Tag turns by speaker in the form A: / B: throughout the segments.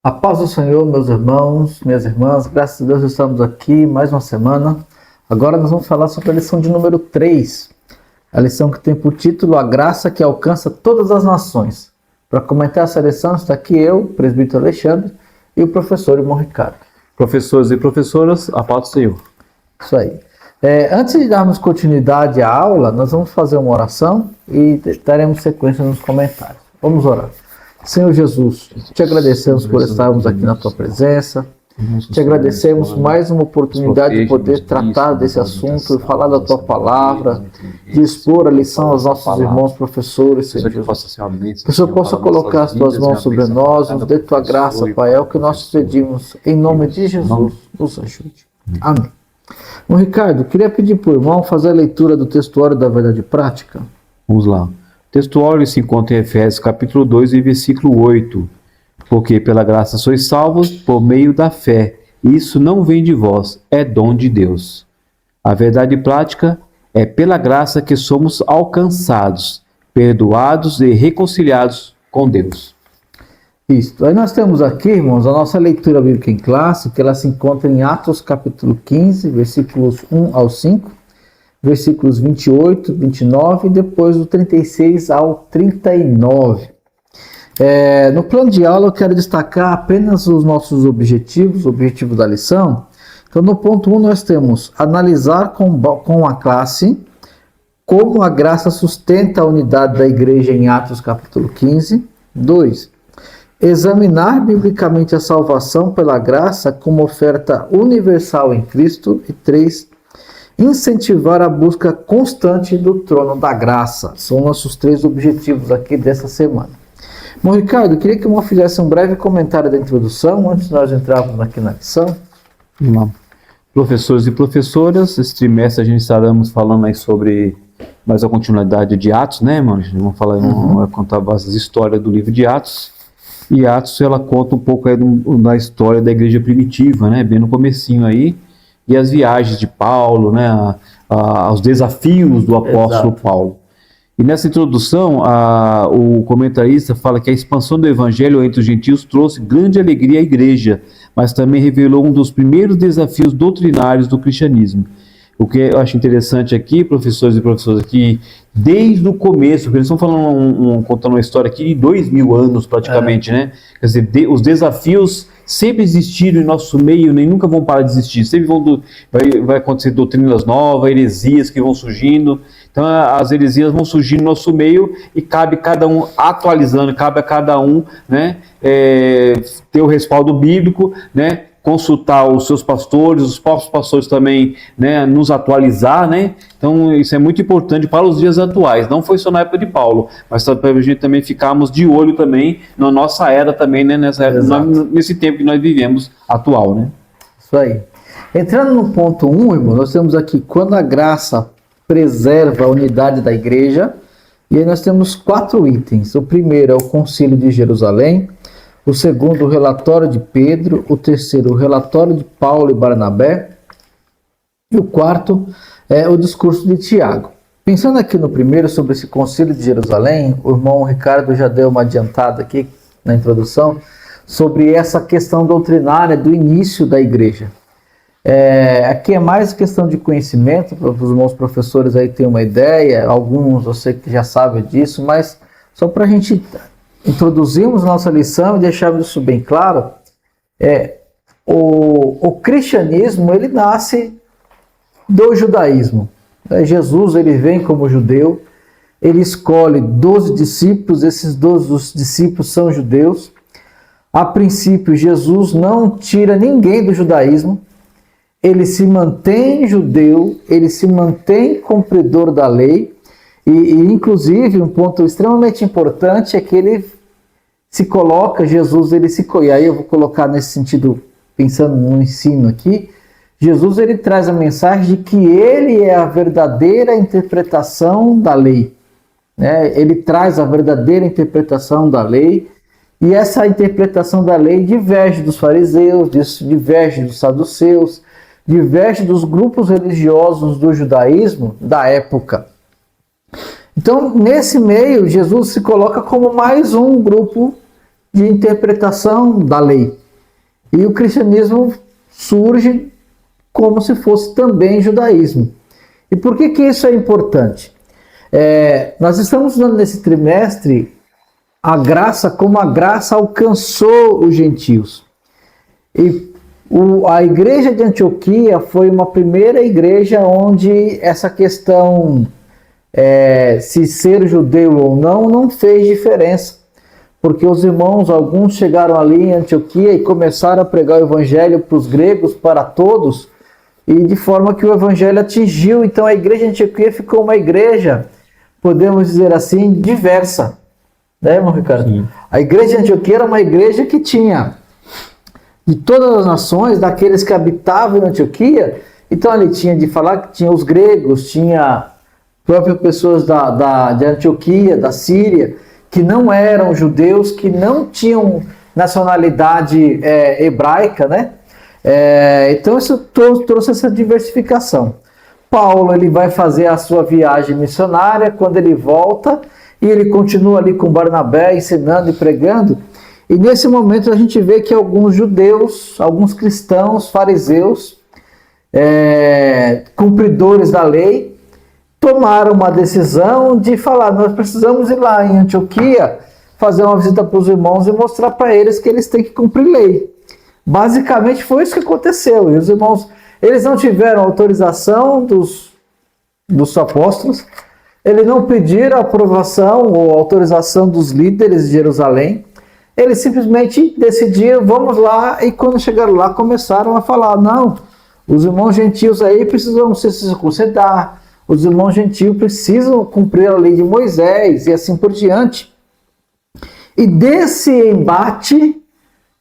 A: A paz do Senhor, meus irmãos, minhas irmãs, graças a Deus estamos aqui mais uma semana. Agora nós vamos falar sobre a lição de número 3, a lição que tem por título A Graça que Alcança Todas as Nações. Para comentar essa lição está aqui eu, o presbítero Alexandre, e o professor Irmão Ricardo.
B: Professores e professoras, a paz do Senhor.
A: Isso aí. Antes de darmos continuidade à aula, nós vamos fazer uma oração e daremos sequência nos comentários. Vamos orar. Senhor Jesus, te agradecemos por estarmos aqui na tua presença. Te agradecemos mais uma oportunidade de poder tratar desse assunto e falar da tua palavra, de expor a lição aos nossos irmãos professores, Senhor Jesus. Que o Senhor possa colocar as tuas mãos sobre nós, nos dê tua graça, Pai. É o que nós te pedimos. Em nome de Jesus, nos ajude. Amém. Bom, Ricardo, queria pedir para o irmão fazer a leitura do textuário da verdade prática.
B: Vamos lá. O textuário se encontra em Efésios capítulo 2 e versículo 8. Porque pela graça sois salvos por meio da fé. Isso não vem de vós, é dom de Deus. A verdade prática é pela graça que somos alcançados, perdoados e reconciliados com Deus.
A: Isso. Aí nós temos aqui, irmãos, a nossa leitura bíblica em classe, que ela se encontra em Atos capítulo 15, versículos 1 ao 5, versículos 28, 29 e depois do 36 ao 39. No plano de aula eu quero destacar apenas os nossos objetivos, o objetivo da lição. Então no ponto 1 nós temos analisar com a classe como a graça sustenta a unidade da igreja em Atos capítulo 15. 2. Examinar biblicamente a salvação pela graça como oferta universal em Cristo. E 3. Incentivar a busca constante do trono da graça. São nossos 3 objetivos aqui dessa semana. Bom, Ricardo, eu queria que o irmão fizesse um breve comentário da introdução, antes de nós entrarmos aqui na lição.
B: Vamos lá. Professores e professoras, esse trimestre a gente estaremos falando aí sobre mais a continuidade de Atos, né, mano? Vamos falar, vamos contar as histórias do livro de Atos. E Atos, ela conta um pouco aí da história da igreja primitiva, né, bem no comecinho aí, e as viagens de Paulo, né, os desafios do apóstolo Paulo. E nessa introdução, o comentarista fala que a expansão do evangelho entre os gentios trouxe grande alegria à igreja, mas também revelou um dos primeiros desafios doutrinários do cristianismo. O que eu acho interessante aqui, professores e professoras, que desde o começo, porque eles estão falando, contando uma história aqui de 2000 anos praticamente, né? Quer dizer, os desafios sempre existiram em nosso meio, nem nunca vão parar de existir. Sempre vai acontecer doutrinas novas, heresias que vão surgindo. Então as heresias vão surgir no nosso meio e cabe cada um atualizando, cabe a cada um, né, ter o respaldo bíblico, né, consultar os seus pastores, os próprios pastores também, né, nos atualizar, né? Então isso é muito importante para os dias atuais. Não foi só na época de Paulo, mas para a gente também ficarmos de olho também na nossa era também, né, nesse tempo que nós vivemos atual, né?
A: Isso aí. Entrando no ponto 1, irmão, nós temos aqui quando a graça preserva a unidade da igreja, e aí nós temos 4 itens. O primeiro é o Concílio de Jerusalém, o segundo, o relatório de Pedro, o terceiro, o relatório de Paulo e Barnabé, e o quarto é o discurso de Tiago. Pensando aqui no primeiro, sobre esse Concílio de Jerusalém, o irmão Ricardo já deu uma adiantada aqui na introdução, sobre essa questão doutrinária do início da igreja. Aqui é mais questão de conhecimento, para os irmãos professores aí terem uma ideia, alguns eu sei que já sabem disso, mas só para a gente introduzirmos nossa lição e deixarmos isso bem claro, o cristianismo ele nasce do judaísmo. Jesus ele vem como judeu, ele escolhe 12 discípulos, esses 12 discípulos são judeus. A princípio Jesus não tira ninguém do judaísmo, ele se mantém judeu, ele se mantém cumpridor da lei, e inclusive um ponto extremamente importante é que ele se coloca, e aí eu vou colocar nesse sentido, pensando no ensino aqui, Jesus ele traz a mensagem de que ele é a verdadeira interpretação da lei, né? Ele traz a verdadeira interpretação da lei, e essa interpretação da lei diverge dos fariseus, diverge dos saduceus, diverge dos grupos religiosos do judaísmo da época. Então, nesse meio, Jesus se coloca como mais um grupo de interpretação da lei. E o cristianismo surge como se fosse também judaísmo. E por que isso é importante? Nós estamos estudando nesse trimestre a graça, como a graça alcançou os gentios. E a igreja de Antioquia foi uma primeira igreja onde essa questão, se ser judeu ou não fez diferença. Porque os irmãos, alguns chegaram ali em Antioquia e começaram a pregar o evangelho para os gregos, para todos, e de forma que o evangelho atingiu. Então a igreja de Antioquia ficou uma igreja, podemos dizer assim, diversa. Né, irmão Ricardo? Sim. A igreja de Antioquia era uma igreja que tinha de todas as nações, daqueles que habitavam em Antioquia. Então ali tinha de falar que tinha os gregos, tinha próprias pessoas de Antioquia, da Síria, que não eram judeus, que não tinham nacionalidade hebraica, né? Então isso trouxe essa diversificação. Paulo, ele vai fazer a sua viagem missionária. Quando ele volta, e ele continua ali com Barnabé, ensinando e pregando, e nesse momento a gente vê que alguns judeus, alguns cristãos, fariseus, cumpridores da lei, tomaram uma decisão de falar: nós precisamos ir lá em Antioquia, fazer uma visita para os irmãos e mostrar para eles que eles têm que cumprir lei. Basicamente foi isso que aconteceu. E os irmãos, eles não tiveram autorização dos apóstolos, eles não pediram aprovação ou autorização dos líderes de Jerusalém, eles simplesmente decidiram: vamos lá. E quando chegaram lá, começaram a falar: não, os irmãos gentios aí precisam se circuncidar, os irmãos gentios precisam cumprir a lei de Moisés, e assim por diante. E desse embate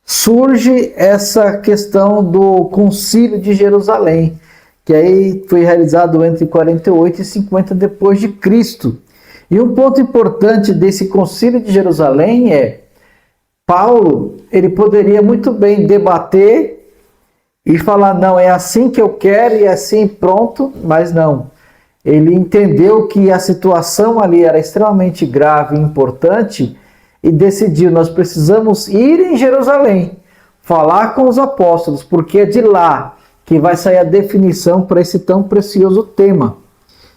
A: surge essa questão do Concílio de Jerusalém, que aí foi realizado entre 48 e 50 depois de Cristo. E um ponto importante desse Concílio de Jerusalém Paulo, ele poderia muito bem debater e falar: não, é assim que eu quero e é assim, pronto, mas não. Ele entendeu que a situação ali era extremamente grave e importante e decidiu: nós precisamos ir em Jerusalém, falar com os apóstolos, porque é de lá que vai sair a definição para esse tão precioso tema.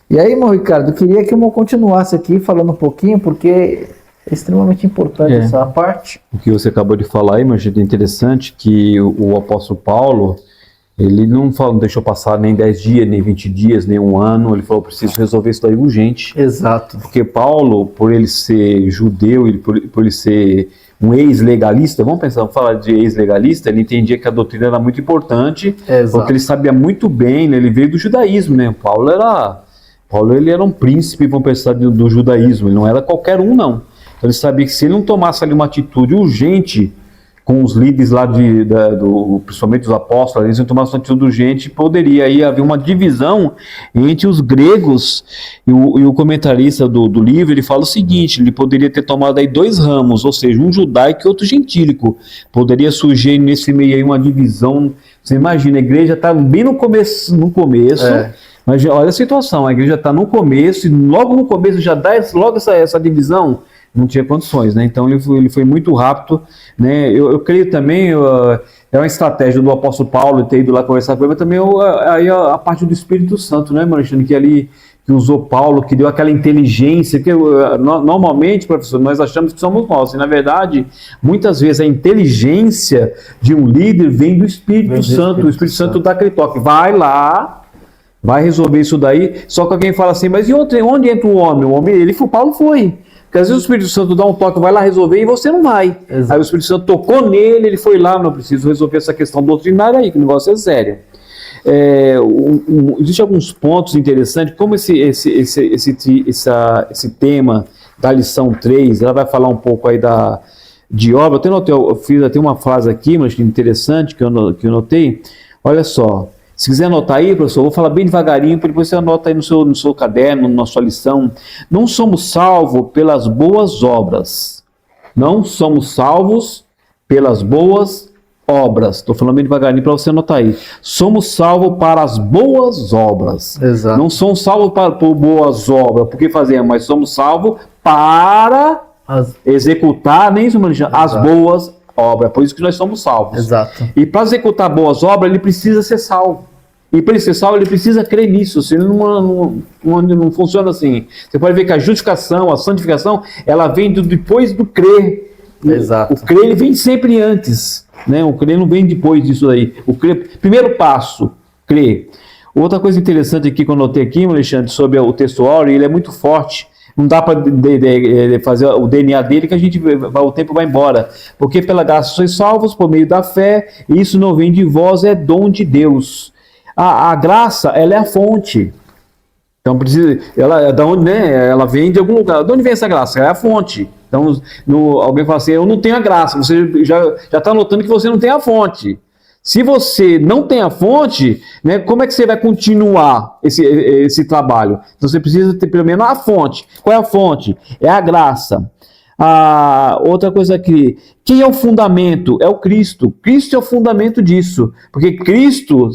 A: E aí, irmão Ricardo, eu queria que eu continuasse aqui falando um pouquinho, porque é extremamente importante essa parte.
B: O que você acabou de falar aí, mas é interessante que o apóstolo Paulo, ele não deixou passar nem 10 dias, nem 20 dias, nem um ano. Ele falou: preciso resolver isso daí urgente.
A: Exato.
B: Porque Paulo, por ele ser judeu, por ele ser um ex-legalista, vamos falar de ex-legalista, ele entendia que a doutrina era muito importante. Exato. Porque ele sabia muito bem, né? Ele veio do judaísmo, né? Paulo ele era um príncipe, vamos pensar, do judaísmo. Ele não era qualquer um, não. Então ele sabia que se ele não tomasse ali uma atitude urgente com os líderes lá, principalmente os apóstolos, eles iam tomar uma atitude urgente, poderia aí haver uma divisão entre os gregos. E o comentarista do livro, ele fala o seguinte: ele poderia ter tomado aí 2 ramos, ou seja, um judaico e outro gentílico. Poderia surgir nesse meio aí uma divisão. Você imagina, a igreja está bem no começo, mas olha a situação, a igreja está no começo, e logo no começo já dá logo essa divisão. Não tinha condições, né? Então ele foi muito rápido, né? Eu creio também, é uma estratégia do apóstolo Paulo ter ido lá conversar com ele, mas também aí a parte do Espírito Santo, né, Marchando, que usou Paulo, que deu aquela inteligência, que normalmente, professor, nós achamos que somos nós, e na verdade, muitas vezes a inteligência de um líder vem do Espírito Santo. O Espírito Santo dá aquele toque: vai lá, vai resolver isso daí. Só que alguém fala assim: mas e onde entra o homem? Paulo foi. Porque às vezes o Espírito Santo dá um toque, vai lá resolver, e você não vai. Exato. Aí o Espírito Santo tocou nele, ele foi lá: não preciso resolver essa questão doutrinária aí, que o negócio é sério. Existem alguns pontos interessantes, como esse tema da lição 3, ela vai falar um pouco aí de obra. Eu fiz até uma frase aqui, mas interessante, que eu notei. Olha só. Se quiser anotar aí, professor, eu vou falar bem devagarinho, para depois você anota aí no seu caderno, na sua lição. Não somos salvos pelas boas obras. Não somos salvos pelas boas obras. Estou falando bem devagarinho para você anotar aí. Somos salvos para as boas obras.
A: Exato.
B: Não somos salvos por boas obras, porque fazemos, mas somos salvos para Executar, nem isso, Alexandre, as boas obras. Por isso que nós somos salvos.
A: Exato.
B: E para executar boas obras, ele precisa ser salvo. E para ele ser salvo, ele precisa crer nisso. Senão não funciona assim. Você pode ver que a justificação, a santificação, ela vem depois do crer.
A: Exato.
B: O crer ele vem sempre antes. Né? O crer não vem depois disso aí. O crer, primeiro passo, crer. Outra coisa interessante aqui que eu notei aqui, Alexandre, sobre o texto áureo, ele é muito forte. Não dá para fazer o DNA dele que o tempo vai embora. Porque pela graça sois salvos por meio da fé, e isso não vem de vós, é dom de Deus. A graça, ela é a fonte. Então da onde, né? Ela vem de algum lugar. De onde vem essa graça? Ela é a fonte. Então, alguém fala assim, eu não tenho a graça. Você já está notando que você não tem a fonte. Se você não tem a fonte, né, como é que você vai continuar esse trabalho? Então você precisa ter pelo menos a fonte. Qual é a fonte? É a graça. Outra coisa aqui, quem é o fundamento? É o Cristo. Cristo é o fundamento disso. Porque Cristo,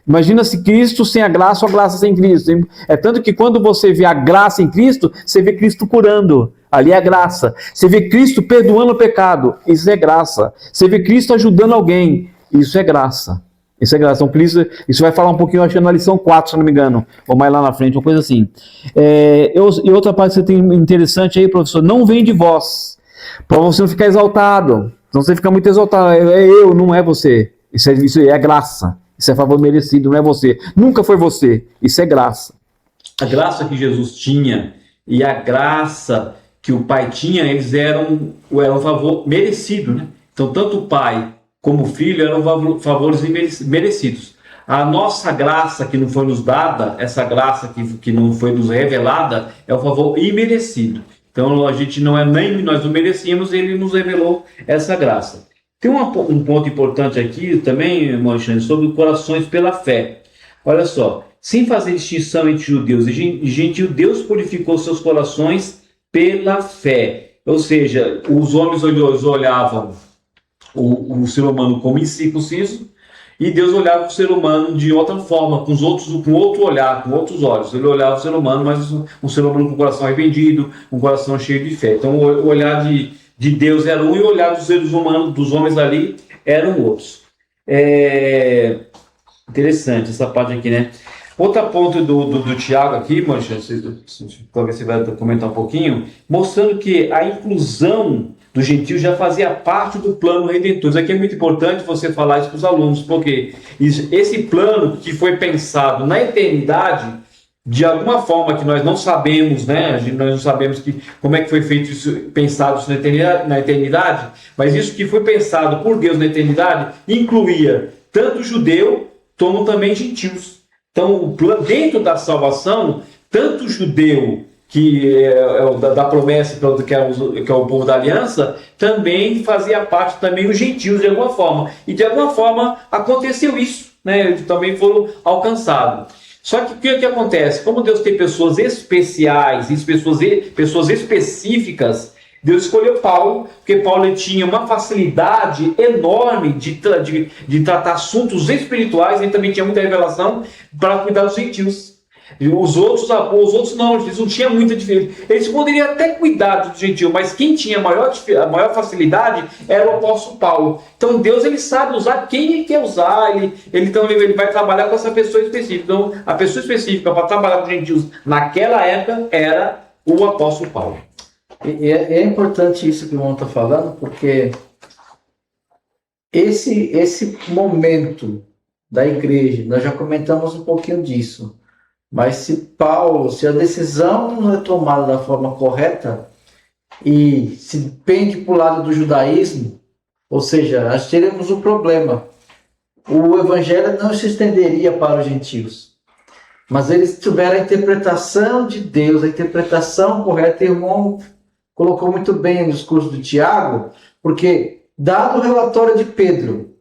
B: imagina se Cristo sem a graça ou a graça sem Cristo. É tanto que quando você vê a graça em Cristo, você vê Cristo curando. Ali é graça. Você vê Cristo perdoando o pecado. Isso é graça. Você vê Cristo ajudando alguém. Isso é graça. Isso é graça. Então, Cristo, isso vai falar um pouquinho, acho que na lição 4, se não me engano, ou mais lá na frente, uma coisa assim. E outra parte que você tem interessante aí, professor, não vem de vós, para você não ficar exaltado. Então você fica muito exaltado, eu, não é você. Isso é graça. Isso é favor merecido, não é você. Nunca foi você. Isso é graça. A graça que Jesus tinha e a graça que o Pai tinha, eles eram um favor merecido, né? Então, tanto o Pai como filho eram favores merecidos. A nossa graça que não foi nos dada, essa graça que não foi nos revelada, é um favor imerecido. Então a gente não é nem nós não merecíamos, ele nos revelou essa graça. Tem um ponto importante aqui também, Alexandre, sobre corações pela fé. Olha só, sem fazer distinção entre judeus e gentios, Deus purificou seus corações pela fé. Ou seja, os homens olhavam o ser humano como incircunciso, e Deus olhava o ser humano de outra forma, com outro olhar, com outros olhos. Ele olhava o ser humano, mas um ser humano com o coração arrependido, um coração cheio de fé. Então o olhar de Deus era um, e o olhar dos seres humanos, dos homens ali, eram outros. Interessante essa parte aqui, né? Outro ponto do Tiago aqui, Mancha, talvez você vai comentar um pouquinho, mostrando que a inclusão do gentio já fazia parte do plano redentor. Isso aqui é muito importante você falar isso para os alunos, porque esse plano que foi pensado na eternidade, de alguma forma que nós não sabemos, né? Nós não sabemos como é que foi feito isso, pensado isso na eternidade, mas isso que foi pensado por Deus na eternidade incluía tanto judeu como também gentios. Então, dentro da salvação, tanto o judeu, que é da promessa, que é o povo da aliança, também fazia parte também os gentios de alguma forma. E de alguma forma aconteceu isso, né? Eles também foram alcançados. Só que o que acontece? Como Deus tem pessoas especiais, pessoas específicas, Deus escolheu Paulo, porque Paulo tinha uma facilidade enorme de tratar assuntos espirituais, ele também tinha muita revelação para cuidar dos gentios. Os outros não, eles não tinham muita diferença. Eles poderiam até cuidar do gentio, mas quem tinha a maior facilidade era o apóstolo Paulo. Então Deus, ele sabe usar quem ele quer usar, então ele vai trabalhar com essa pessoa específica. Então a pessoa específica para trabalhar com os gentios naquela época era o apóstolo Paulo.
A: É importante isso que o irmão está falando, porque esse momento da igreja, nós já comentamos um pouquinho disso, mas se a decisão não é tomada da forma correta e se pende para o lado do judaísmo, ou seja, nós teremos um problema. O evangelho não se estenderia para os gentios, mas eles tiveram a interpretação de Deus, a interpretação correta. E o irmão colocou muito bem no discurso do Tiago, porque dado o relatório de Pedro,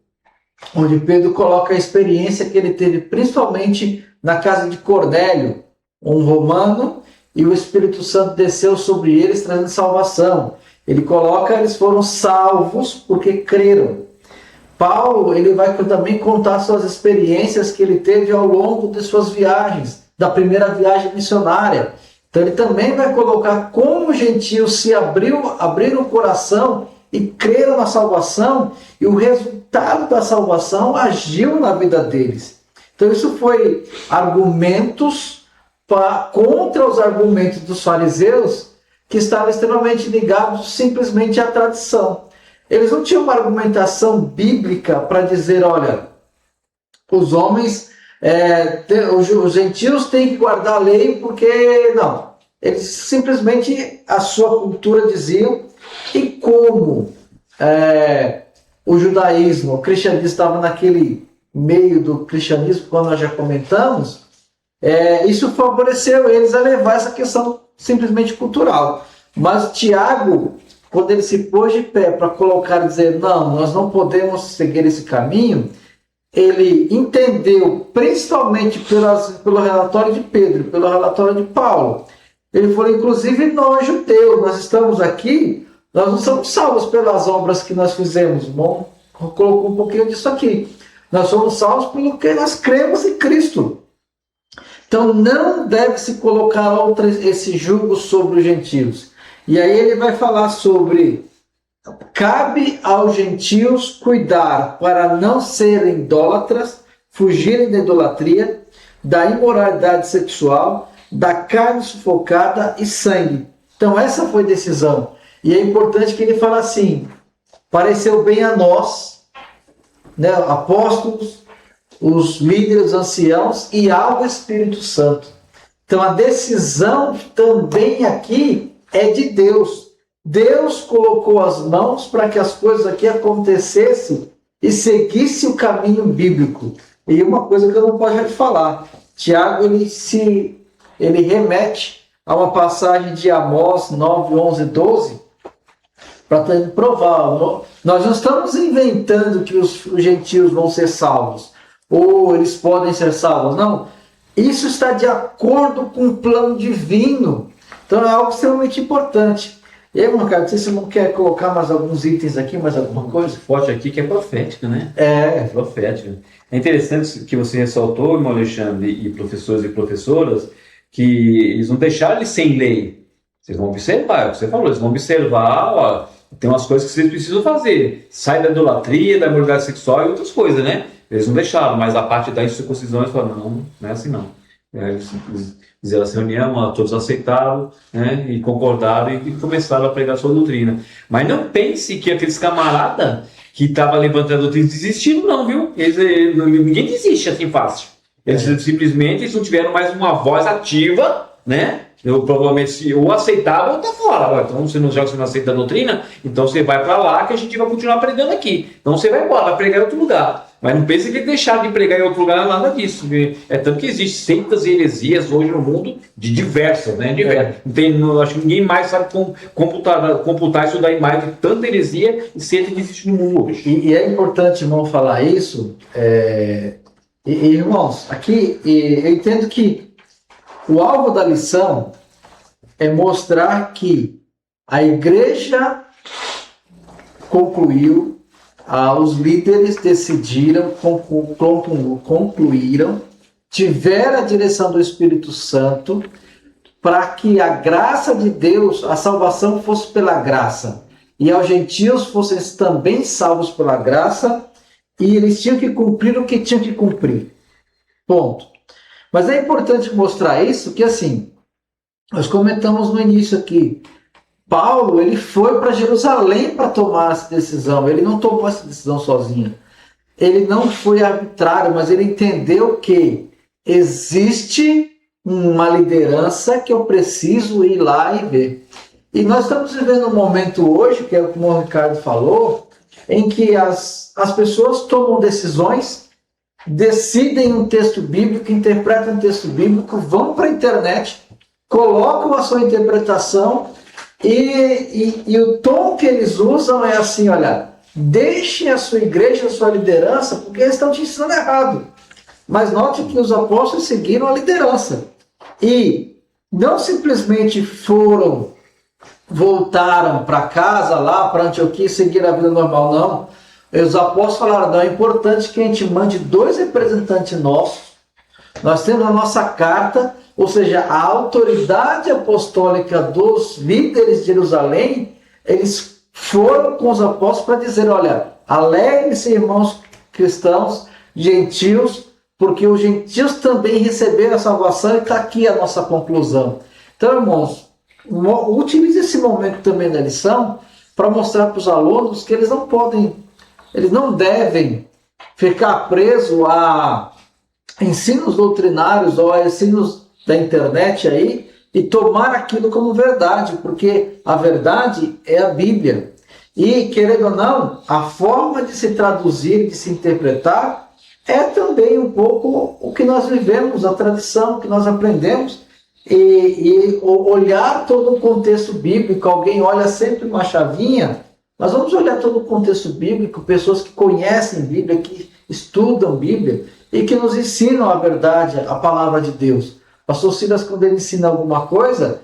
A: onde Pedro coloca a experiência que ele teve principalmente na casa de Cornélio, um romano, e o Espírito Santo desceu sobre eles trazendo salvação. Ele coloca, eles foram salvos porque creram. Paulo, ele vai também contar suas experiências que ele teve ao longo de suas viagens, da primeira viagem missionária. Então ele também vai colocar como os gentios se abriram o coração e creram na salvação, e o resultado da salvação agiu na vida deles. Então isso foi argumentos contra os argumentos dos fariseus, que estavam extremamente ligados simplesmente à tradição. Eles não tinham uma argumentação bíblica para dizer, olha, os homens, os gentios têm que guardar a lei, porque não. Eles simplesmente, a sua cultura diziam, e como o judaísmo, o cristianismo estava naquele meio do cristianismo, como nós já comentamos, isso favoreceu eles a levar essa questão simplesmente cultural. Mas Tiago, quando ele se pôs de pé para colocar e dizer, não, nós não podemos seguir esse caminho, ele entendeu, principalmente pelo relatório de Pedro, pelo relatório de Paulo. Ele falou, inclusive nós judeus, nós estamos aqui, nós não somos salvos pelas obras que nós fizemos. Bom, colocou um pouquinho disso aqui. Nós somos salvos pelo que nós cremos em Cristo. Então não deve se colocar esse jugo sobre os gentios. E aí ele vai falar sobre, cabe aos gentios cuidar para não serem idólatras, fugirem da idolatria, da imoralidade sexual, da carne sufocada e sangue. Então essa foi a decisão. E é importante que ele fale assim, pareceu bem a nós, né, apóstolos, os líderes, anciãos e ao Espírito Santo. Então a decisão também aqui é de Deus. Deus colocou as mãos para que as coisas aqui acontecessem e seguisse o caminho bíblico. E uma coisa que eu não posso falar, Tiago ele remete a uma passagem de Amós 9, 11, 12, para provar. Nós não estamos inventando que os gentios vão ser salvos, ou eles podem ser salvos. Não. Isso está de acordo com o plano divino. Então é algo extremamente importante. E aí, Marcado, não sei se você não quer colocar mais alguns itens aqui, mais alguma coisa?
C: Forte aqui que é profética, né?
A: É
C: profética. É interessante que você ressaltou, irmão Alexandre, e professores e professoras, que eles não deixaram eles sem lei. Vocês vão observar, é o que você falou, eles vão observar, ó, tem umas coisas que vocês precisam fazer. Sai da idolatria, da imoralidade sexual e outras coisas, né? Eles não deixaram, mas a parte da incircuncisão eles falaram, não é assim não. Eles fizeram essa reunião, todos aceitaram, né, e concordaram e começaram a pregar sua doutrina. Mas não pense que aqueles camaradas que estavam levantando a doutrina desistiram, não, viu? Ninguém desiste assim fácil. Eles simplesmente não tiveram mais uma voz ativa, né? Provavelmente ou aceitava ou tá fora. Então, já que você não aceita a doutrina, então você vai para lá que a gente vai continuar pregando aqui. Então você vai embora, vai pregar em outro lugar. Mas não pense que deixar de pregar em outro lugar não é nada disso. É tanto que existem seitas e heresias hoje no mundo de diversas, né? Acho que ninguém mais sabe computar isso daí mais de tanta heresia e seita que existe no mundo hoje.
A: E é importante, irmão, falar isso. Irmãos, aqui eu entendo que o alvo da lição é mostrar que a igreja concluiu, os líderes decidiram, concluíram, tiveram a direção do Espírito Santo para que a graça de Deus, a salvação fosse pela graça, e aos gentios fossem também salvos pela graça, e eles tinham que cumprir o que tinham que cumprir. Ponto. Mas é importante mostrar isso, que assim, nós comentamos no início aqui, Paulo, ele foi para Jerusalém para tomar essa decisão. Ele não tomou essa decisão sozinho. Ele não foi arbitrário, mas ele entendeu que existe uma liderança que eu preciso ir lá e ver. E nós estamos vivendo um momento hoje, que é o que o Ricardo falou, em que as pessoas tomam decisões, decidem um texto bíblico, interpretam um texto bíblico, vão para a internet, colocam a sua interpretação e o tom que eles usam é assim, olha, deixem a sua igreja, a sua liderança, porque eles estão te ensinando errado. Mas note que os apóstolos seguiram a liderança. E não simplesmente voltaram para casa, lá para Antioquia e seguiram a vida normal, não. Os apóstolos falaram, não, é importante que a gente mande 2 representantes nossos Nós temos a nossa carta, ou seja, a autoridade apostólica dos líderes de Jerusalém, eles foram com os apóstolos para dizer, olha, alegrem-se, irmãos cristãos, gentios, porque os gentios também receberam a salvação, e está aqui a nossa conclusão. Então, irmãos, utilize esse momento também da lição para mostrar para os alunos que eles não devem ficar presos a ensinos doutrinários ou a ensinos da internet aí e tomar aquilo como verdade, porque a verdade é a Bíblia. E, querendo ou não, a forma de se traduzir, de se interpretar, é também um pouco o que nós vivemos, a tradição que nós aprendemos, e olhar todo o contexto bíblico. Alguém olha sempre uma chavinha, mas vamos olhar todo o contexto bíblico, pessoas que conhecem Bíblia, que estudam Bíblia e que nos ensinam a verdade, a palavra de Deus. Pastor Silas, quando ele ensina alguma coisa,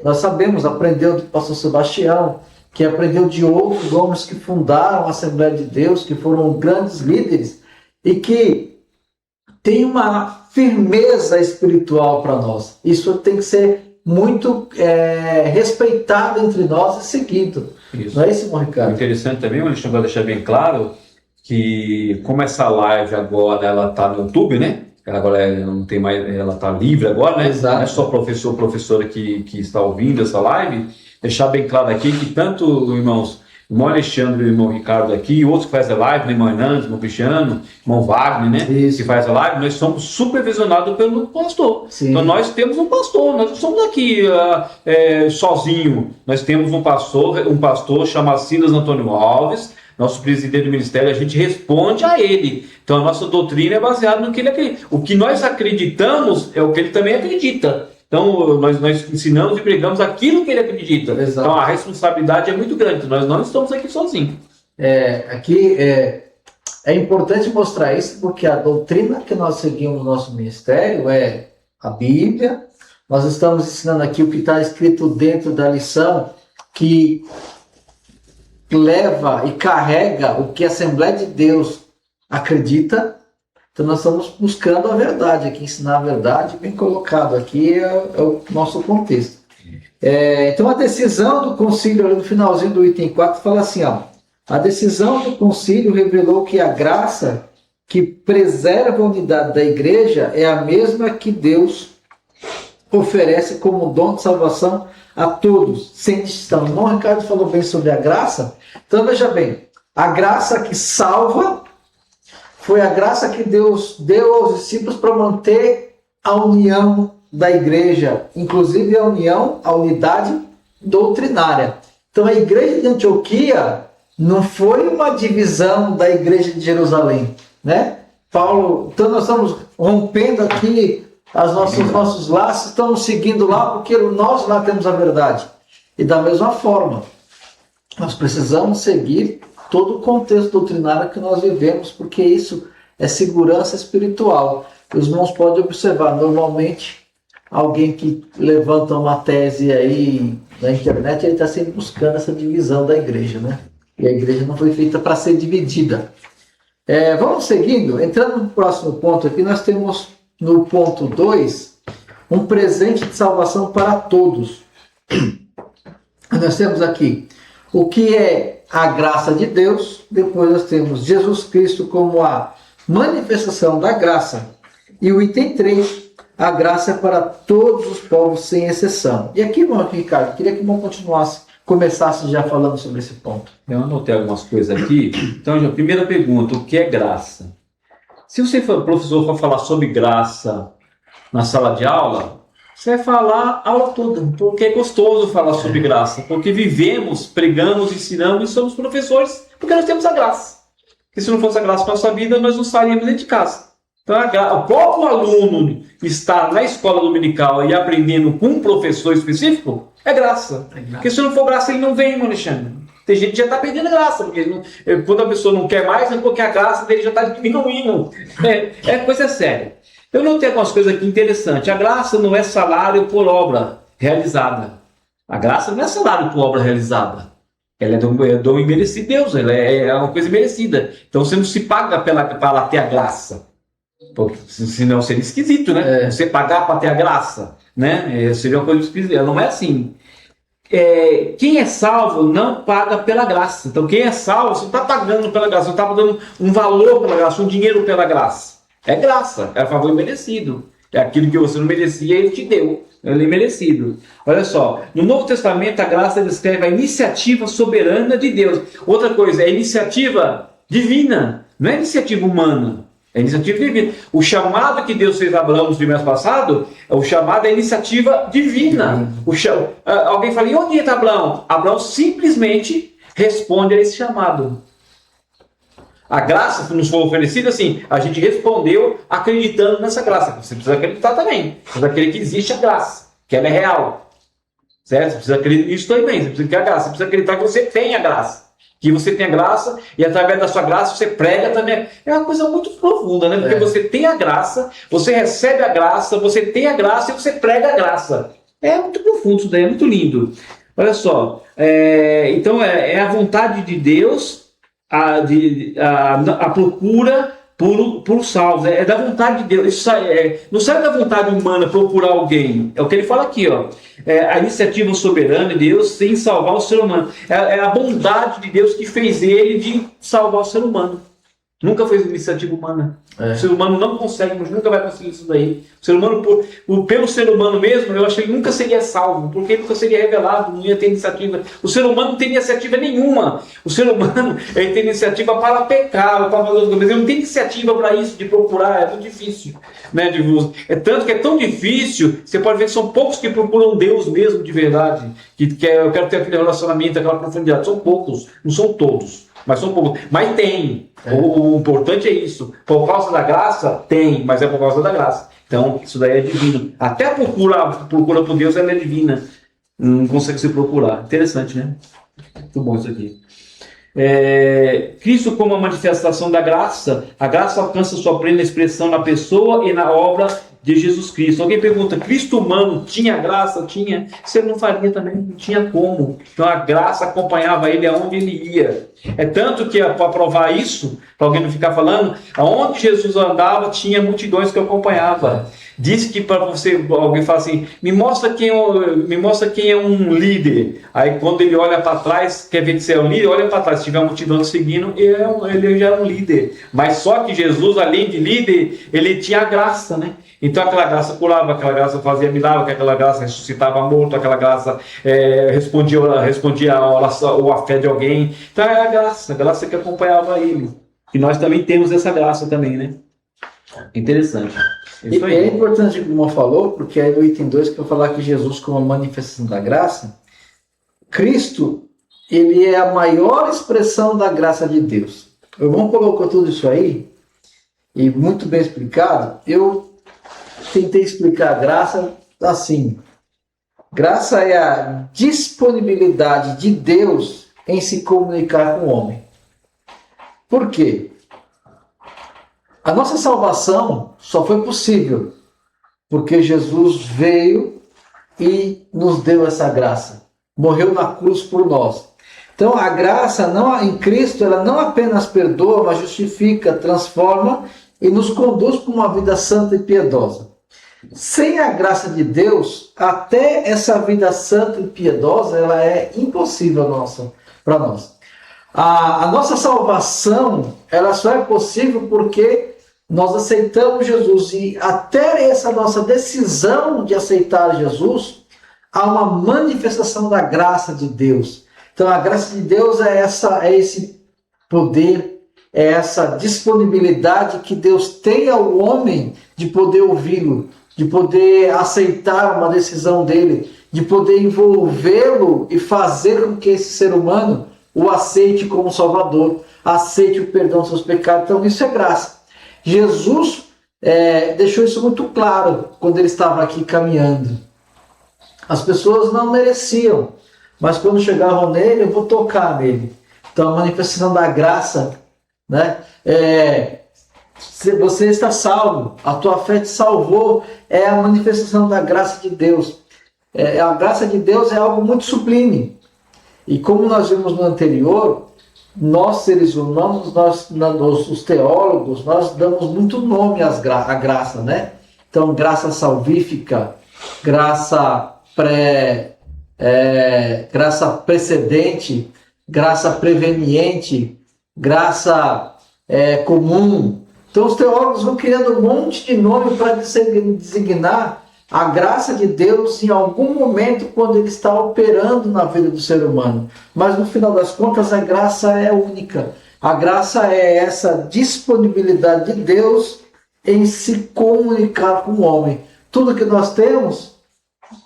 A: nós sabemos, aprendeu do pastor Sebastião, que aprendeu de outros homens que fundaram a Assembleia de Deus, que foram grandes líderes e que tem uma firmeza espiritual para nós. Isso tem que ser muito respeitado entre nós e seguido.
C: Isso.
A: Não é isso, irmão Ricardo?
C: Interessante também, o Alexandre vai deixar bem claro que, como essa live agora ela está no YouTube, né? Agora ela não tem mais, ela está livre agora, né?
A: Exato.
C: Não é só professor ou professora que está ouvindo essa live. Deixar bem claro aqui que tanto, irmãos, o irmão Alexandre e o irmão Ricardo aqui, outros que fazem a live, né? Irmão Hernandes, irmão Cristiano, irmão Wagner, né?
A: Isso.
C: Que faz a live, nós somos supervisionados pelo pastor.
A: Sim.
C: Então nós temos um pastor, nós não somos aqui sozinho. Nós temos um pastor chamado Silas Antônio Alves, nosso presidente do ministério, a gente responde a ele. Então a nossa doutrina é baseada no que ele acredita. O que nós acreditamos é o que ele também acredita. Então nós ensinamos e pregamos aquilo que ele acredita.
A: Exato.
C: Então a responsabilidade é muito grande. Nós não estamos aqui sozinhos.
A: Aqui é importante mostrar isso, porque a doutrina que nós seguimos no nosso ministério é a Bíblia. Nós estamos ensinando aqui o que está escrito dentro da lição, que leva e carrega o que a Assembleia de Deus acredita. Então nós estamos buscando a verdade aqui, ensinar a verdade, bem colocado aqui é o nosso contexto. Então a decisão do concílio, no finalzinho do item 4, fala assim, ó, a decisão do concílio revelou que a graça que preserva a unidade da igreja é a mesma que Deus oferece como dom de salvação a todos, sem distinção. O irmão Ricardo falou bem sobre a graça. Então veja bem, a graça que salva foi a graça que Deus deu aos discípulos para manter a união da igreja, inclusive a unidade doutrinária. Então a igreja de Antioquia não foi uma divisão da igreja de Jerusalém, né? Então nós estamos rompendo aqui nossos laços, estamos seguindo lá porque nós lá temos a verdade. E da mesma forma, nós precisamos seguir todo o contexto doutrinário que nós vivemos, porque isso é segurança espiritual. Os irmãos podem observar, normalmente, alguém que levanta uma tese aí na internet, ele está sempre buscando essa divisão da igreja, né? E a igreja não foi feita para ser dividida. Vamos seguindo, entrando no próximo ponto aqui, nós temos no ponto 2, um presente de salvação para todos. Nós temos aqui o que é a graça de Deus, depois nós temos Jesus Cristo como a manifestação da graça, e o item 3, a graça é para todos os povos sem exceção. E aqui, irmão Ricardo, queria que o irmão começasse já falando sobre esse ponto.
C: Eu anotei algumas coisas aqui. Então, a primeira pergunta, o que é graça? Se você for professor for falar sobre graça na sala de aula, você vai falar a aula toda, porque é gostoso falar sobre graça, porque vivemos, pregamos, ensinamos e somos professores, porque nós temos a graça. Porque se não fosse a graça na nossa vida, nós não sairíamos dentro de casa. Então, o próprio aluno estar na escola dominical e aprendendo com um professor específico é graça. Porque se não for graça, ele não vem, irmão Alexandre. Tem gente que já está perdendo graça, porque quando a pessoa não quer mais, é porque a graça dele já está diminuindo. Coisa séria. Eu notei algumas coisas aqui interessantes. A graça não é salário por obra realizada. A graça não é salário por obra realizada. Ela é dom imerecido de Deus, ela é uma coisa merecida. Então você não se paga para ter a graça. Porque senão seria esquisito, né? Você pagar para ter a graça, né? Seria uma coisa esquisita. Não é assim. Quem é salvo não paga pela graça. Então, quem é salvo, você não está pagando pela graça, você está dando um valor pela graça, um dinheiro pela graça. É graça, é favor merecido. É aquilo que você não merecia, ele te deu. Ele é merecido. Olha só, no Novo Testamento, a graça descreve a iniciativa soberana de Deus. Outra coisa, é iniciativa divina, não é iniciativa humana. É iniciativa divina. O chamado que Deus fez a Abraão nos primeiros passados, o chamado é iniciativa divina. Alguém fala, e onde está Abraão? Abraão simplesmente responde a esse chamado. A graça que nos foi oferecida, assim, a gente respondeu acreditando nessa graça. Você precisa acreditar também. Você precisa acreditar que existe a graça, que ela é real. Certo? Você precisa acreditar nisso também. Você precisa que a graça. Você precisa acreditar que você tem a graça. Que você tem a graça e através da sua graça você prega também. É uma coisa muito profunda, né? Porque você tem a graça, você recebe a graça, você tem a graça e você prega a graça. É muito profundo isso daí, é muito lindo. Olha só, então é a vontade de Deus, a procura por salvos, é da vontade de Deus. Isso não sai da vontade humana procurar alguém. É o que ele fala aqui, ó. A iniciativa soberana de Deus em salvar o ser humano. É a bondade de Deus que fez ele de salvar o ser humano. Nunca foi iniciativa humana. O ser humano não consegue, mas nunca vai conseguir isso daí. O ser humano, pelo ser humano mesmo, eu achei que nunca seria salvo, porque ele nunca seria revelado, não ia ter iniciativa. O ser humano não tem iniciativa nenhuma. O ser humano ele tem iniciativa para pecar, para fazer as coisas, mas ele não tem iniciativa para isso, de procurar, é muito difícil. Né, é tanto que é tão difícil, você pode ver que são poucos que procuram Deus mesmo de verdade, eu quero ter aquele relacionamento, aquela profundidade. São poucos, não são todos. Mas são poucos. Mas tem. O importante é isso. Por causa da graça, tem, mas é por causa da graça. Então, isso daí é divino. Até a procura por Deus, ela é divina. Não consegue se procurar. Interessante, né? Muito bom isso aqui. Cristo como a manifestação da graça, a graça alcança sua plena expressão na pessoa e na obra de Jesus Cristo. Alguém pergunta, Cristo humano tinha graça? Tinha. Você não faria também, não tinha como. Então a graça acompanhava ele aonde ele ia. É tanto que, para provar isso, para alguém não ficar falando, aonde Jesus andava tinha multidões que acompanhavam. Diz que para você, alguém fala assim, me mostra quem é um líder. Aí quando ele olha para trás, quer ver que você é um líder, olha para trás, se tiver uma multidão seguindo, ele já é um líder. Mas só que Jesus, além de líder, ele tinha a graça, né? Então aquela graça curava, aquela graça fazia milagre, aquela graça ressuscitava morto, aquela graça respondia a oração ou a fé de alguém. Então é a graça que acompanhava ele. E nós também temos essa graça também, né? Interessante.
A: E é importante, como eu falou, porque aí no item 2 que eu falar que Jesus como a manifestação da graça, Cristo, ele é a maior expressão da graça de Deus. Eu vou colocar tudo isso aí, e muito bem explicado. Eu tentei explicar a graça assim. Graça é a disponibilidade de Deus em se comunicar com o homem. Por quê? A nossa salvação só foi possível porque Jesus veio e nos deu essa graça. Morreu na cruz por nós. Então a graça em Cristo, ela não apenas perdoa, mas justifica, transforma e nos conduz para uma vida santa e piedosa. Sem a graça de Deus, até essa vida santa e piedosa, ela é impossível para nós. A nossa salvação, ela só é possível porque nós aceitamos Jesus, e até essa nossa decisão de aceitar Jesus, há uma manifestação da graça de Deus. Então a graça de Deus é esse poder, é essa disponibilidade que Deus tem ao homem de poder ouvi-lo, de poder aceitar uma decisão dele, de poder envolvê-lo e fazer com que esse ser humano o aceite como Salvador, aceite o perdão dos seus pecados. Então isso é graça. Jesus deixou isso muito claro quando ele estava aqui caminhando. As pessoas não mereciam, mas quando chegavam nele, eu vou tocar nele. Então a manifestação da graça, né? Você está salvo, a tua fé te salvou, é a manifestação da graça de Deus. A graça de Deus é algo muito sublime. E como nós vimos no anterior, nós seres humanos, os teólogos, nós damos muito nome à graça, né? Então, graça salvífica, graça graça precedente, graça preveniente, graça comum. Então, os teólogos vão criando um monte de nome para designar a graça de Deus em algum momento quando ele está operando na vida do ser humano. Mas no final das contas a graça é única. A graça é essa disponibilidade de Deus em se comunicar com o homem. Tudo que nós temos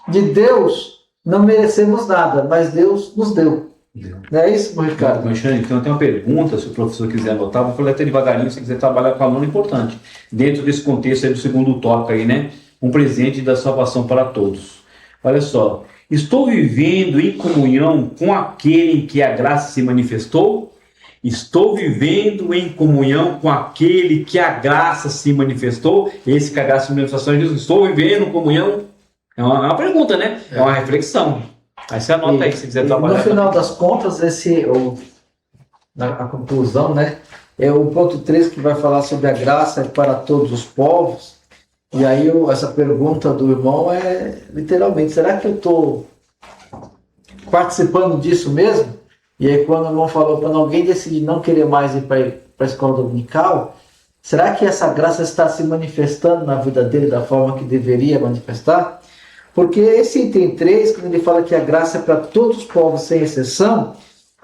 A: de Deus, não merecemos nada, mas Deus nos deu. Não é isso, Ricardo?
C: Então tem uma pergunta, se o professor quiser anotar, vou falar até devagarinho, se quiser trabalhar com aluno, importante. Dentro desse contexto aí do segundo tópico aí, né? Um presente da salvação para todos. Olha só, estou vivendo em comunhão com aquele em que a graça se manifestou? Estou vivendo em comunhão com aquele que a graça se manifestou? Esse que a graça se manifestou em Jesus. Estou vivendo em comunhão? É uma pergunta, né? É uma reflexão. Aí você anota aí, se quiser trabalhar.
A: No final das contas, a conclusão, né? É o ponto 3 que vai falar sobre a graça para todos os povos. E aí essa pergunta do irmão é literalmente, será que eu estou participando disso mesmo? E aí quando o irmão falou, quando alguém decide não querer mais ir para a escola dominical, será que essa graça está se manifestando na vida dele da forma que deveria manifestar? Porque esse item 3, quando ele fala que a graça é para todos os povos sem exceção,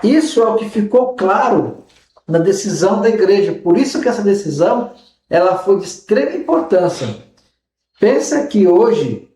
A: isso é o que ficou claro na decisão da igreja. Por isso que essa decisão ela foi de extrema importância. Pensa que hoje,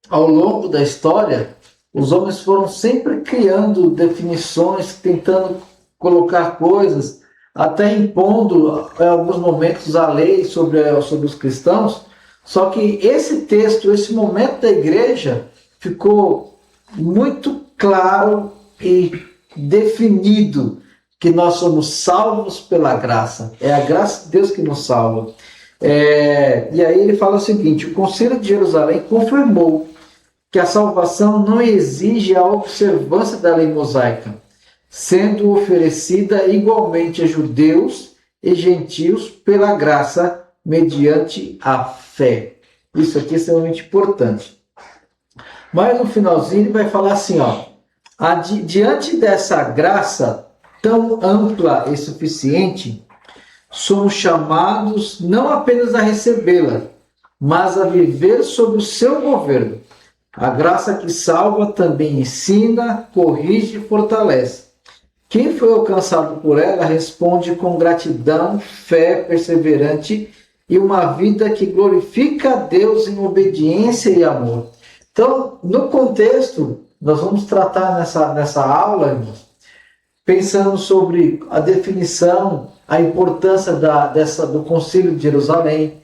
A: ao longo da história, os homens foram sempre criando definições, tentando colocar coisas, até impondo, em alguns momentos, a lei sobre os cristãos. Só que esse texto, esse momento da igreja, ficou muito claro e definido que nós somos salvos pela graça. É a graça de Deus que nos salva. E aí ele fala o seguinte: o Concílio de Jerusalém confirmou que a salvação não exige a observância da lei mosaica, sendo oferecida igualmente a judeus e gentios pela graça mediante a fé. Isso aqui é extremamente importante. Mas no finalzinho ele vai falar assim, diante dessa graça tão ampla e suficiente, somos chamados não apenas a recebê-la, mas a viver sob o seu governo. A graça que salva também ensina, corrige e fortalece. Quem foi alcançado por ela responde com gratidão, fé perseverante e uma vida que glorifica a Deus em obediência e amor. Então, no contexto, nós vamos tratar nessa aula, irmãos, pensando sobre a definição, a importância do Concílio de Jerusalém,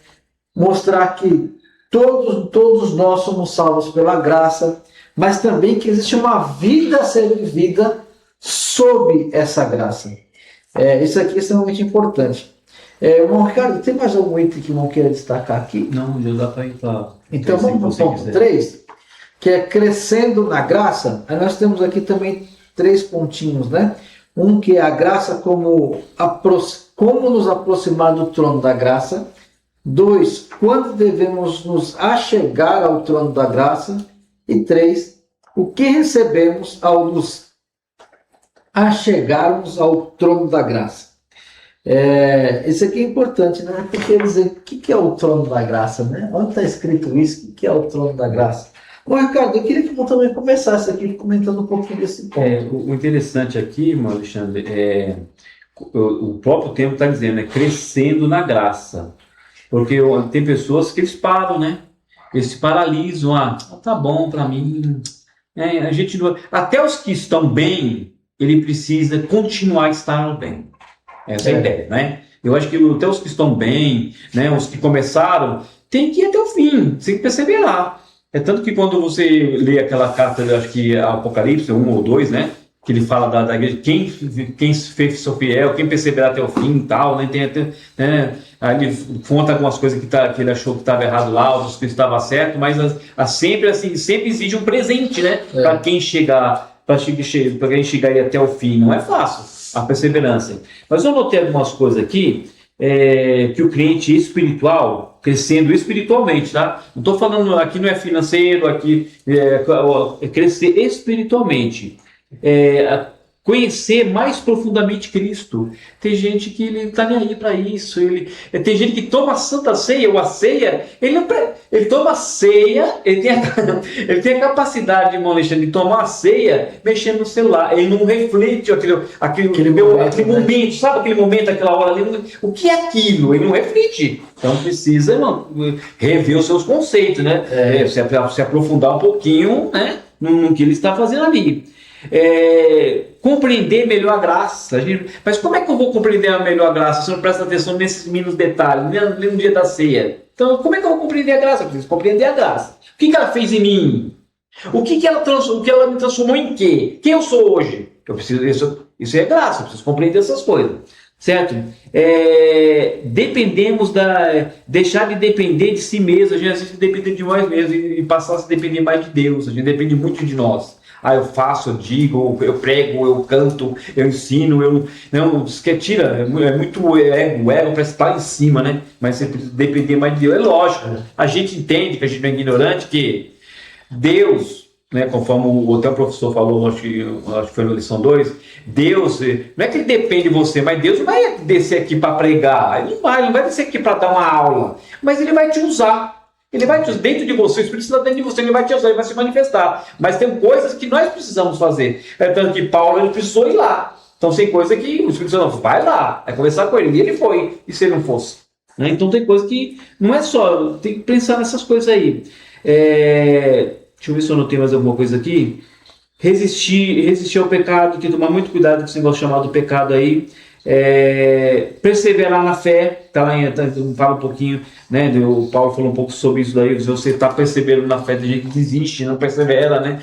A: mostrar que todos nós somos salvos pela graça, mas também que existe uma vida a ser vivida sob essa graça. Isso aqui é extremamente importante. Irmão Ricardo, tem mais algum item que o irmão queira destacar aqui?
C: Não, já dá para ir para...
A: Então vamos para o ponto 3, que é crescendo na graça. Aí nós temos aqui também 3 pontinhos, né? Um que é a graça como nos aproximar do trono da graça. 2, quando devemos nos achegar ao trono da graça. E 3, o que recebemos ao nos achegarmos ao trono da graça. Isso aqui é importante, né? Porque dizer, o que é o trono da graça, né? Onde está escrito isso? O que é o trono da graça? Bom, Ricardo, eu queria que você também começasse aqui comentando um pouquinho desse ponto.
C: O interessante aqui, irmão Alexandre, o próprio tempo está dizendo, crescendo na graça. Porque tem pessoas que eles param, né? Eles se paralisam, tá bom para mim. A gente não... Até os que estão bem, ele precisa continuar a estar bem. Essa é a ideia, né? Eu acho que até os que estão bem, né, os que começaram, tem que ir até o fim, tem que perseverar. É tanto que quando você lê aquela carta, acho que Apocalipse 1 ou 2, né? Que ele fala da igreja, quem fez seu fiel, quem perseverar até o fim e tal, né? Aí ele conta algumas coisas que ele achou que estava errado lá, outras que estava certo, mas sempre exige um presente, né? Para quem chegar, para quem chegar aí até o fim. Não é fácil. A perseverança. Mas eu notei algumas coisas aqui, que o cliente espiritual, crescendo espiritualmente, tá? Não estou falando, aqui não é financeiro, aqui é crescer espiritualmente. Conhecer mais profundamente Cristo. Tem gente que ele está nem aí para isso. Tem gente que toma a Santa Ceia ou a ceia, ele toma a ceia, ele tem a capacidade, irmão Alexandre, de tomar a ceia mexendo no celular. Ele não reflete aquele momento, sabe aquele momento, aquela hora ali? O que é aquilo? Ele não reflete. Então precisa, irmão, rever os seus conceitos, né? Se aprofundar um pouquinho, né, no que ele está fazendo ali. Compreender melhor a graça. Mas como é que eu vou compreender melhor a graça se eu não presto atenção nesses mínimos detalhes, no dia da ceia? Então, como é que eu vou compreender a graça? Eu preciso compreender a graça. O que ela fez em mim? O que ela me transformou em quê? Quem eu sou hoje? Eu preciso, isso é graça, eu preciso compreender essas coisas. Certo? Deixar de depender de si mesmo. A gente às vezes depende de nós mesmos e passar a se depender mais de Deus. A gente depende muito de nós. Eu faço, eu digo, eu prego, eu canto, eu ensino, não, isso que tira, é muito ego, o ego parece estar lá em cima, né? Mas você precisa depender mais de Deus. É lógico, a gente entende que a gente não é ignorante, que Deus, né, conforme o teu professor falou, acho que foi na lição 2, Deus, não é que ele depende de você, mas Deus não vai descer aqui para pregar, ele não vai descer aqui para dar uma aula, mas ele vai te usar. Ele vai te usar dentro de você, o Espírito Santo dentro de você, ele vai te usar, ele vai se manifestar. Mas tem coisas que nós precisamos fazer. Tanto que Paulo, ele precisou ir lá. Então tem coisa que o Espírito Santo vai lá, vai conversar com ele. E ele foi, e se ele não fosse? Né? Então tem coisa que não é só, tem que pensar nessas coisas aí. Deixa eu ver se eu anotei mais alguma coisa aqui. Resistir ao pecado, tem que tomar muito cuidado com esse negócio chamado pecado aí. Perseverar na fé, fala um pouquinho, né? O Paulo falou um pouco sobre isso daí. Você está perseverando na fé, tem gente que desiste, não persevera, né?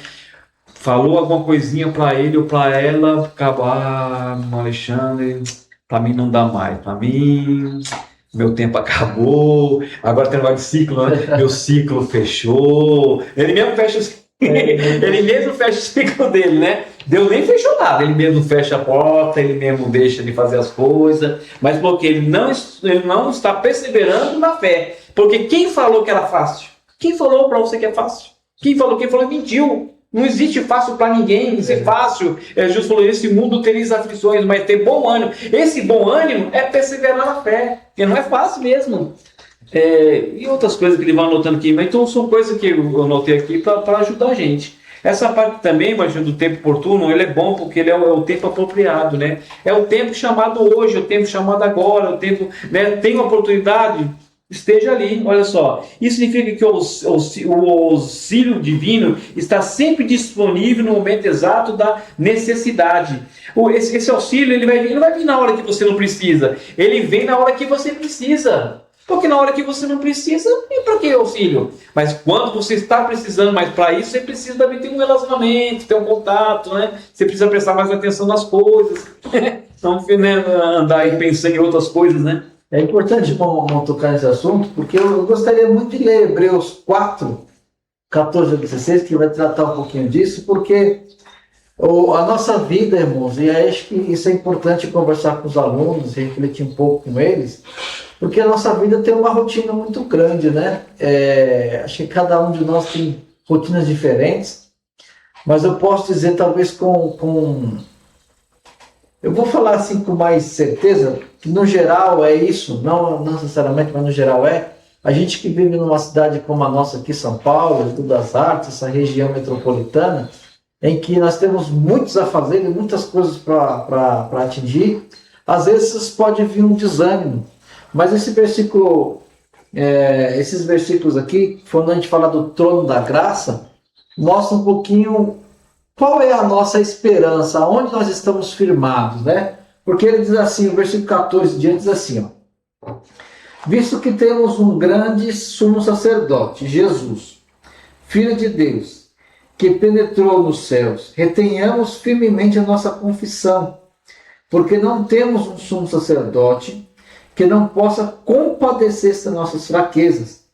C: Falou alguma coisinha para ele ou para ela, acabar, Alexandre, para mim não dá mais, para mim meu tempo acabou, agora tem um negócio de ciclo, né? Meu ciclo fechou, ele mesmo fecha ele mesmo fecha o ciclo dele, né? Deus nem fechou nada, ele mesmo fecha a porta, ele mesmo deixa de fazer as coisas, mas porque ele não está perseverando na fé. Porque quem falou que era fácil? Quem falou para você que é fácil? Quem falou mentiu. Não existe fácil para ninguém, isso é fácil. Jesus falou, esse mundo tereis aflições, mas ter bom ânimo. Esse bom ânimo é perseverar na fé, porque não é fácil mesmo. E outras coisas que ele vai anotando aqui, mas então são coisas que eu anotei aqui para ajudar a gente. Essa parte também, imagina, do tempo oportuno, ele é bom porque ele é o tempo apropriado, né? É o tempo chamado hoje, é o tempo chamado agora, é o tempo, né? Tem uma oportunidade, esteja ali, olha só. Isso significa que o auxílio divino está sempre disponível no momento exato da necessidade. Esse auxílio, ele não vai vir na hora que você não precisa, ele vem na hora que você precisa. Porque na hora que você não precisa, e para que auxílio? Mas quando você está precisando, mas para isso você precisa também ter um relacionamento, ter um contato, né? Você precisa prestar mais atenção nas coisas. Não, né, andar e pensar em outras coisas, né?
A: É importante não tocar nesse assunto, porque eu gostaria muito de ler Hebreus 4, 14 a 16, que vai tratar um pouquinho disso, porque a nossa vida, irmãos, e acho que isso é importante conversar com os alunos, refletir um pouco com eles, porque a nossa vida tem uma rotina muito grande, né? Acho que cada um de nós tem rotinas diferentes, mas eu posso dizer, talvez eu vou falar assim com mais certeza, que no geral é isso, não necessariamente, mas no geral a gente que vive numa cidade como a nossa aqui, São Paulo, Rio das Artes, essa região metropolitana, em que nós temos muitos a fazer, muitas coisas para atingir, às vezes pode vir um desânimo. Mas esses versículos aqui, quando a gente fala do trono da graça, mostra um pouquinho qual é a nossa esperança, onde nós estamos firmados, né? Porque ele diz assim, o versículo 14 diante diz assim, ó, visto que temos um grande sumo sacerdote, Jesus, Filho de Deus, que penetrou nos céus, retenhamos firmemente a nossa confissão, porque não temos um sumo sacerdote que não possa compadecer-se das nossas fraquezas,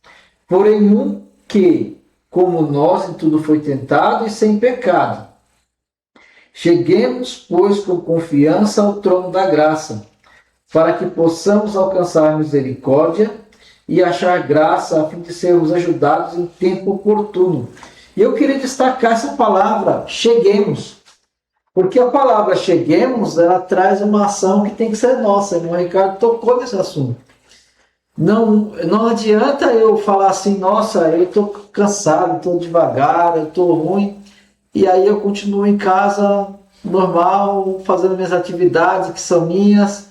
A: porém um que, como nós, em tudo foi tentado e sem pecado. Cheguemos, pois, com confiança ao trono da graça, para que possamos alcançar misericórdia e achar graça a fim de sermos ajudados em tempo oportuno. E eu queria destacar essa palavra, cheguemos. Porque a palavra cheguemos, ela traz uma ação que tem que ser nossa. O Ricardo tocou nesse assunto. Não adianta eu falar assim, nossa, eu estou cansado, estou devagar, eu estou ruim. E aí eu continuo em casa, normal, fazendo minhas atividades que são minhas,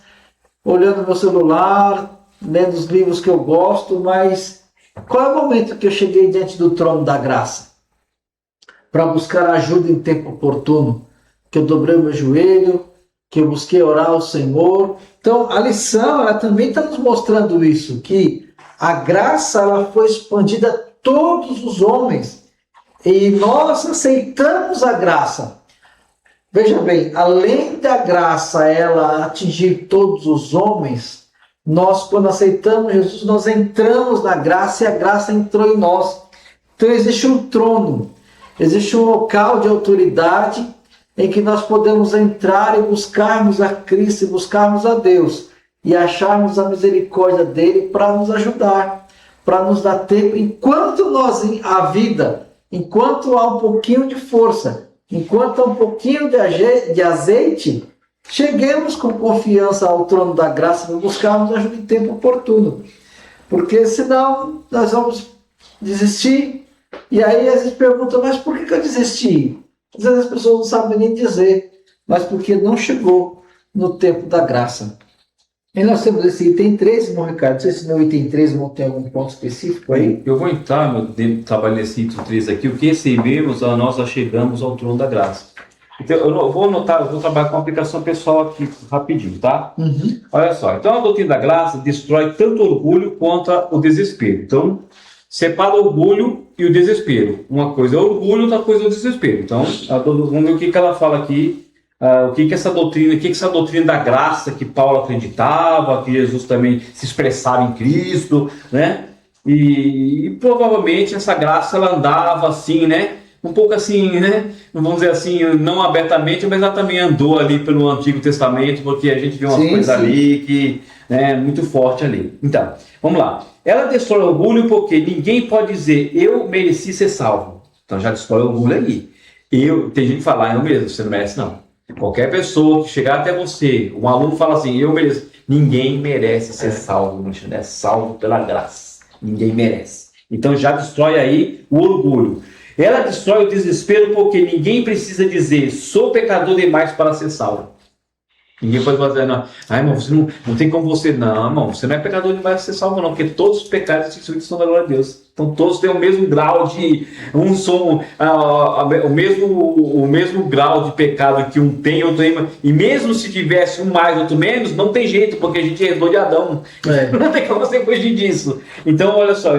A: olhando meu celular, lendo os livros que eu gosto, mas qual é o momento que eu cheguei diante do trono da graça? Para buscar ajuda em tempo oportuno. Que eu dobrei o meu joelho, que eu busquei orar ao Senhor. Então, a lição, ela também está nos mostrando isso, que a graça, ela foi expandida a todos os homens, e nós aceitamos a graça. Veja bem, além da graça, ela atingir todos os homens, nós, quando aceitamos Jesus, nós entramos na graça, e a graça entrou em nós. Então, existe um trono, existe um local de autoridade, em que nós podemos entrar e buscarmos a Cristo, e buscarmos a Deus, e acharmos a misericórdia dele para nos ajudar, para nos dar tempo, enquanto a vida, enquanto há um pouquinho de força, enquanto há um pouquinho de azeite, cheguemos com confiança ao trono da graça e buscarmos ajuda em tempo oportuno, porque senão nós vamos desistir, e aí a gente pergunta, mas por que eu desisti? Às vezes as pessoas não sabem nem dizer, mas porque não chegou no tempo da graça. E nós temos esse item 3, irmão Ricardo. Não sei se no item 3 não tem algum ponto específico aí.
C: Eu vou entrar no trabalho nesse item 3 aqui, o que recebemos, nós chegamos ao trono da graça. Então, eu vou trabalhar com a aplicação pessoal aqui rapidinho, tá?
A: Uhum.
C: Olha só, então a doutrina da graça destrói tanto o orgulho quanto o desespero. Então, separa o orgulho e o desespero. Uma coisa é o orgulho, outra coisa é o desespero. Então, vamos ver o que ela fala aqui, o que essa doutrina da graça que Paulo acreditava, que Jesus também se expressava em Cristo, né? E provavelmente essa graça ela andava assim, né? Um pouco assim, né? Vamos dizer assim, não abertamente, mas ela também andou ali pelo Antigo Testamento, porque a gente viu umas coisas ali que é muito forte ali. Então, vamos lá. Ela destrói o orgulho porque ninguém pode dizer eu mereci ser salvo. Então já destrói o orgulho aí. Tem gente que fala, eu mesmo, você não merece não. Qualquer pessoa que chegar até você, um aluno fala assim, eu mereço. Ninguém merece ser salvo, é salvo pela graça. Ninguém merece. Então já destrói aí o orgulho. Ela destrói o desespero porque ninguém precisa dizer sou pecador demais para ser salvo. Ninguém pode fazer, não. Ah, irmão, você não tem como você. Não, irmão, você não é pecador demais para ser salvo, não, porque todos os pecados são da glória de Deus. Então todos têm o mesmo grau de. Uns são o mesmo grau de pecado que um tem, outro tem. E mesmo se tivesse um mais, outro menos, não tem jeito, porque a gente herdou de Adão. Não tem como você fugir disso. Então, olha só,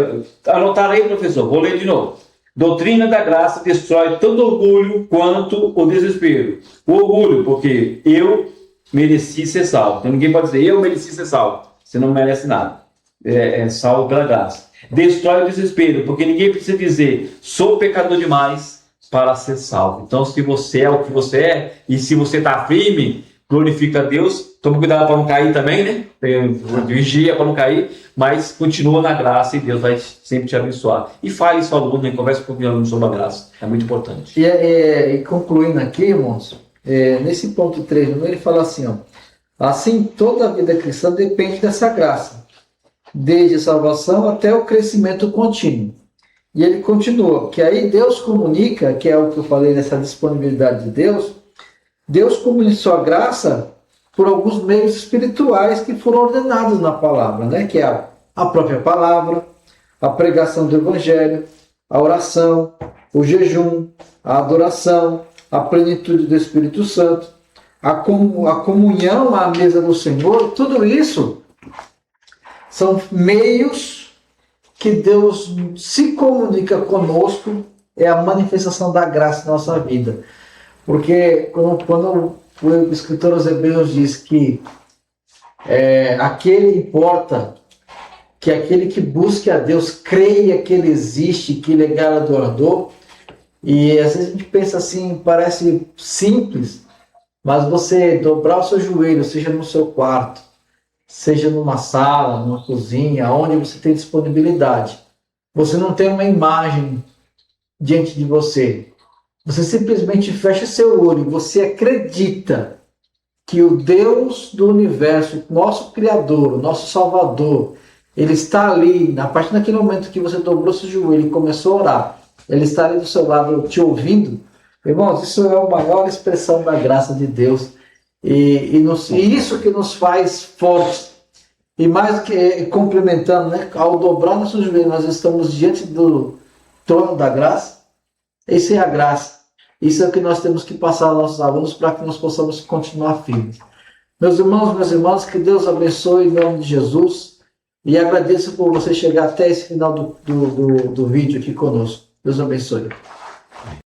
C: anotaram aí, professor, vou ler de novo. Doutrina da graça destrói tanto o orgulho quanto o desespero. O orgulho, porque eu mereci ser salvo. Então ninguém pode dizer, eu mereci ser salvo. Você não merece nada. É salvo pela graça. Destrói o desespero, porque ninguém precisa dizer, sou pecador demais para ser salvo. Então se você é o que você é, e se você está firme, glorifica a Deus. Toma cuidado para não cair também, né? Vigia para não cair, mas continua na graça e Deus vai sempre te abençoar. E fale isso ao aluno, né? Converse com o aluno sobre a graça. É muito importante.
A: E concluindo aqui, irmãos, nesse ponto 3, ele fala assim, ó, assim toda a vida cristã depende dessa graça, desde a salvação até o crescimento contínuo. E ele continua, que aí Deus comunica, que é o que eu falei nessa disponibilidade de Deus comunica sua graça por alguns meios espirituais que foram ordenados na palavra, né? Que é a própria palavra, a pregação do evangelho, a oração, o jejum, a adoração, a plenitude do Espírito Santo, a comunhão à mesa do Senhor. Tudo isso são meios que Deus se comunica conosco, é a manifestação da graça na nossa vida. Porque quando o escritor aos Hebreus diz que aquele importa, que aquele que busque a Deus creia que Ele existe, que Ele é galardoador, E às vezes a gente pensa assim, parece simples, mas você dobrar o seu joelho, seja no seu quarto, seja numa sala, numa cozinha, onde você tem disponibilidade. Você não tem uma imagem diante de você. Você simplesmente fecha seu olho e você acredita que o Deus do universo, nosso Criador, o nosso Salvador, Ele está ali, a partir daquele momento que você dobrou seu joelho e começou a orar, Ele está ali do seu lado te ouvindo. Irmãos, isso é a maior expressão da graça de Deus. E isso que nos faz fortes. E mais do que complementando, né, ao dobrar nossos joelhos, nós estamos diante do trono da graça. Essa é a graça. Isso é o que nós temos que passar aos nossos alunos para que nós possamos continuar firmes. Meus irmãos, minhas irmãs, que Deus abençoe em nome de Jesus. E agradeço por você chegar até esse final do vídeo aqui conosco. Deus abençoe.